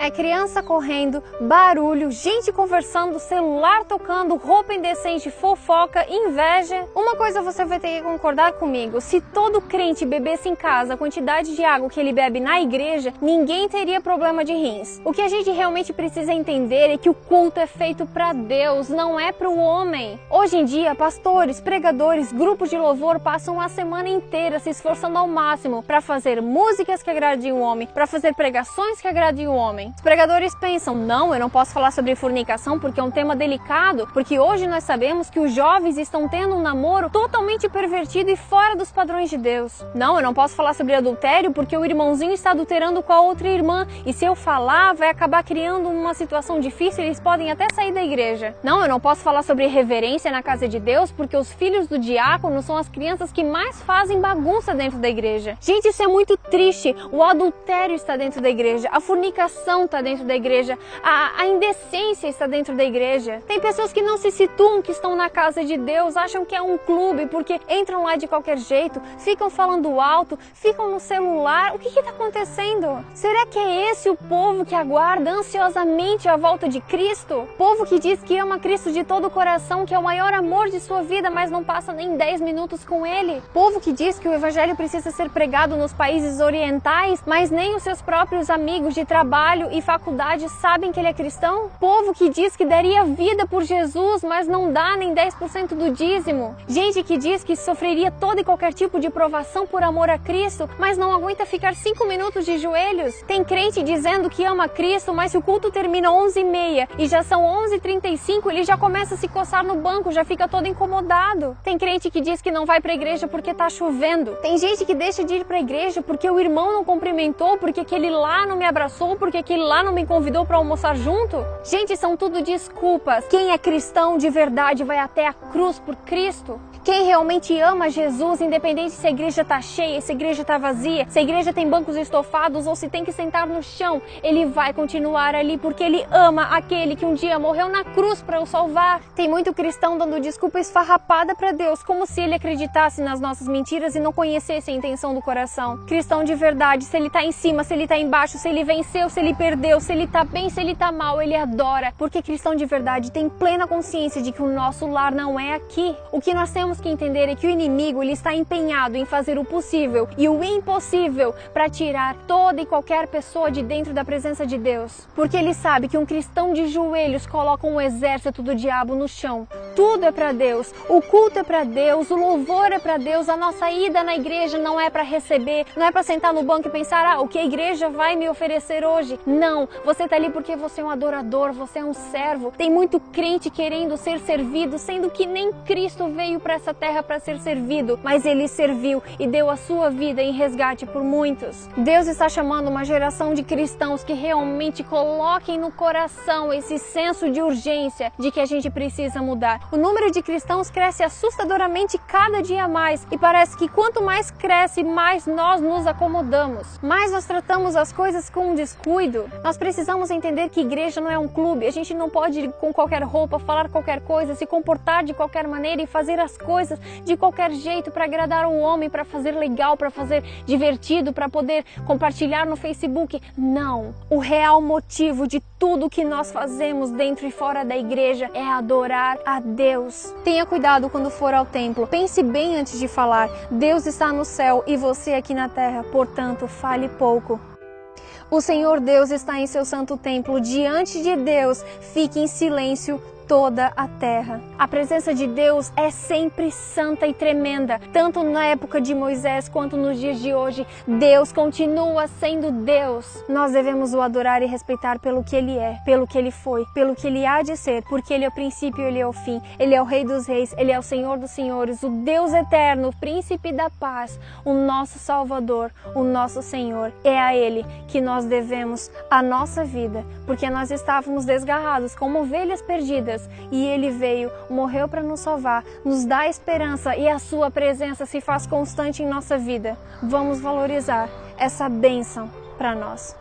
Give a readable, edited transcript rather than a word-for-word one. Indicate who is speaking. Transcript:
Speaker 1: É criança correndo, barulho, gente conversando, celular tocando, roupa indecente, fofoca, inveja. Uma coisa você vai ter que concordar comigo: se todo crente bebesse em casa a quantidade de água que ele bebe na igreja, ninguém teria problema de rins. O que a gente realmente precisa entender é que o culto é feito para Deus, não é para o homem. Hoje em dia, pastores, pregadores, grupos de louvor passam a semana inteira se esforçando ao máximo para fazer músicas que agradem o homem, para fazer pregações que agradem o homem. Os pregadores pensam: não, eu não posso falar sobre fornicação porque é um tema delicado, porque hoje nós sabemos que os jovens estão tendo um namoro totalmente pervertido e fora dos padrões de Deus. Não, eu não posso falar sobre adultério porque o irmãozinho está adulterando com a outra irmã, e se eu falar vai acabar criando uma situação difícil e eles podem até sair da igreja. Não, eu não posso falar sobre reverência na casa de Deus porque os filhos do diácono são as crianças que mais fazem bagunça dentro da igreja. Gente, isso é muito triste. O adultério está dentro da igreja, a fornicação está dentro da igreja, a indecência está dentro da igreja. Tem pessoas que não se situam que estão na casa de Deus, acham que é um clube porque entram lá de qualquer jeito, ficam falando alto, ficam no celular. O que está acontecendo? Será que é esse o povo que aguarda ansiosamente a volta de Cristo? Povo que diz que ama Cristo de todo o coração, que é o maior amor de sua vida, mas não passa nem 10 minutos com Ele? Povo que diz que o evangelho precisa ser pregado nos países orientais, mas nem os seus próprios amigos de trabalho e faculdade sabem que ele é cristão? Povo que diz que daria vida por Jesus, mas não dá nem 10% do dízimo. Gente que diz que sofreria todo e qualquer tipo de provação por amor a Cristo, mas não aguenta ficar 5 minutos de joelhos. Tem crente dizendo que ama Cristo, mas se o culto termina 11h30 e já são 11h35, ele já começa a se coçar no banco, já fica todo incomodado. Tem crente que diz que não vai pra igreja porque tá chovendo. Tem gente que deixa de ir pra igreja porque o irmão não cumprimentou, porque aquele lá não me abraçou, porque aquele lá não me convidou para almoçar junto. Gente, são tudo desculpas. Quem é cristão de verdade vai até a cruz por Cristo. Quem realmente ama Jesus, independente se a igreja está cheia, se a igreja está vazia, se a igreja tem bancos estofados ou se tem que sentar no chão, ele vai continuar ali porque ele ama aquele que um dia morreu na cruz para o salvar. Tem muito cristão dando desculpa esfarrapada para Deus, como se ele acreditasse nas nossas mentiras e não conhecesse a intenção do coração. Cristão de verdade, se ele está em cima, se ele está embaixo, se ele venceu, se ele perdeu, se ele está bem, se ele está mal, ele adora. Porque cristão de verdade tem plena consciência de que o nosso lar não é aqui. O que nós temos que entender é que o inimigo ele está empenhado em fazer o possível e o impossível para tirar toda e qualquer pessoa de dentro da presença de Deus. Porque ele sabe que um cristão de joelhos coloca um exército do diabo no chão. Tudo é para Deus, o culto é para Deus, o louvor é para Deus, a nossa ida na igreja não é para receber, não é para sentar no banco e pensar: o que a igreja vai me oferecer hoje? Não, você tá ali porque você é um adorador, você é um servo. Tem muito crente querendo ser servido, sendo que nem Cristo veio para essa terra para ser servido, mas ele serviu e deu a sua vida em resgate por muitos. Deus está chamando uma geração de cristãos que realmente coloquem no coração esse senso de urgência de que a gente precisa mudar. O número de cristãos cresce assustadoramente cada dia mais e parece que quanto mais cresce, mais nós nos acomodamos, mais nós tratamos as coisas com descuido. Nós precisamos entender que igreja não é um clube. A gente não pode ir com qualquer roupa, falar qualquer coisa, se comportar de qualquer maneira e fazer as coisas de qualquer jeito para agradar o homem, para fazer legal, para fazer divertido, para poder compartilhar no Facebook. Não. O real motivo de tudo que nós fazemos dentro e fora da igreja é adorar a Deus. Tenha cuidado quando for ao templo. Pense bem antes de falar. Deus está no céu e você aqui na terra, portanto, fale pouco. O Senhor Deus está em seu santo templo. Diante de Deus, fique em silêncio toda a terra. A presença de Deus é sempre santa e tremenda, tanto na época de Moisés quanto nos dias de hoje. Deus continua sendo Deus. Nós devemos o adorar e respeitar pelo que Ele é, pelo que Ele foi, pelo que Ele há de ser, porque Ele é o princípio e Ele é o fim. Ele é o Rei dos Reis, Ele é o Senhor dos Senhores, o Deus eterno, o Príncipe da Paz, o nosso Salvador, o nosso Senhor. É a Ele que nós devemos a nossa vida, porque nós estávamos desgarrados como ovelhas perdidas, e Ele veio, morreu para nos salvar, nos dá esperança e a sua presença se faz constante em nossa vida. Vamos valorizar essa bênção para nós.